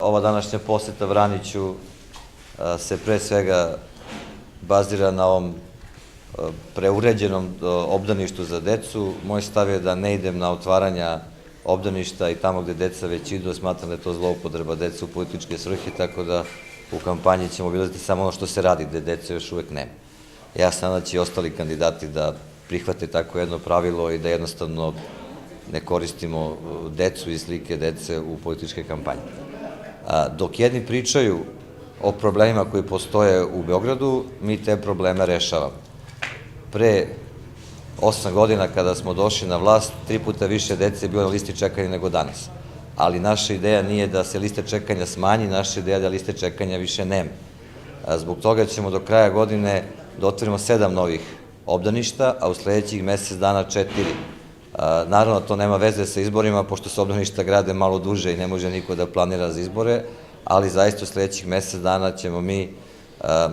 ova današnja poseta Vraniću se pre svega bazira na ovom preuređenom obdaništu za decu. Moj stav je da ne idem na otvaranja obdaništa i tamo gde deca već idu, smatram da je to zloupotreba deca u političke svrhe, tako da u kampanji ćemo obilaziti samo ono što se radi, gde deca još uvek nema. Ja sam nadam da će i ostali kandidati da prihvate tako jedno pravilo i da jednostavno ne koristimo decu i slike dece u političke kampanje. Dok jedni pričaju o problemima koji postoje u Beogradu, mi te probleme rešavamo. Pre 8 godina kada smo došli na vlast, 3 puta više dece je bilo na listi čekanja nego danas. Ali naša ideja nije da se liste čekanja smanji, naša ideja je da liste čekanja više nema. Zbog toga ćemo do kraja godine da otvorimo 7 novih obdaništa, a u sledećih mesec dana 4. Naravno, to nema veze sa izborima, pošto se obdaništa grade malo duže i ne može niko da planira za izbore, ali zaista u sledećih mesec dana ćemo mi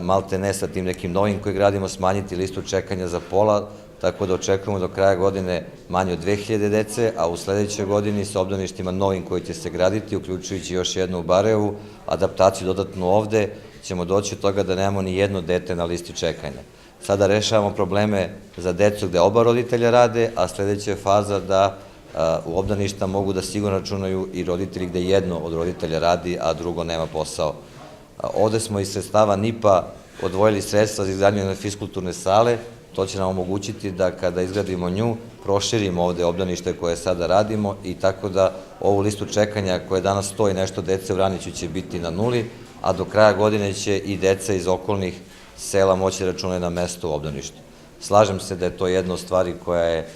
malte ne sa tim nekim novim koji gradimo smanjiti listu čekanja za pola, tako da očekujemo do kraja godine manje od 2000 dece, a u sledećoj godini sa obdaništima novim koji će se graditi, uključujući još jednu u Barajevu, adaptaciju dodatnu ovde, ćemo doći od toga da nemamo ni jedno dete na listi čekanja. Sada rešavamo probleme za decu gde oba roditelja rade, a sledeća je faza da u obdaništa mogu da sigurno računaju i roditelji gde jedno od roditelja radi, a drugo nema posao. Ovde smo iz sredstava NIP-a odvojili sredstva za izgradnju jedne fiskulturne sale, to će nam omogućiti da kada izgradimo nju, proširimo ovde obdanište koje sada radimo i tako da ovu listu čekanja koje danas stoji nešto dece u Vraniću će biti na nuli, a do kraja godine će i deca iz okolnih sela moći da računaju na mesto u obdaništu. Slažem se da je to jedna od stvari koja je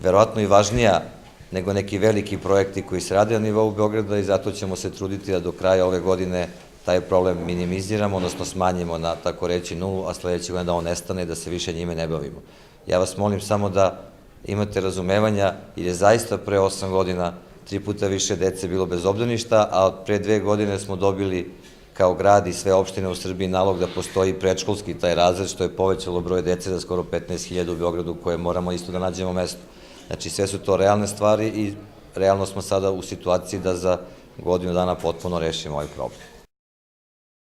verovatno i važnija nego neki veliki projekti koji se rade na nivou Beograda i zato ćemo se truditi da do kraja ove godine taj problem minimiziramo, odnosno smanjimo na, tako reći, nulu, a sledeće godine da on nestane i da se više njime ne bavimo. Ja vas molim samo da imate razumevanja, jer je zaista pre 8 godina 3 puta više dece bilo bez obdaništa, a pre 2 godine smo dobili kao grad i sve opštine u Srbiji nalog da postoji predškolski taj razred, što je povećalo broj dece za skoro 15.000 u Beogradu, koje moramo isto da nađemo mesto. Znači, sve su to realne stvari i realno smo sada u situaciji da za godinu dana potpuno rešimo ovaj problem.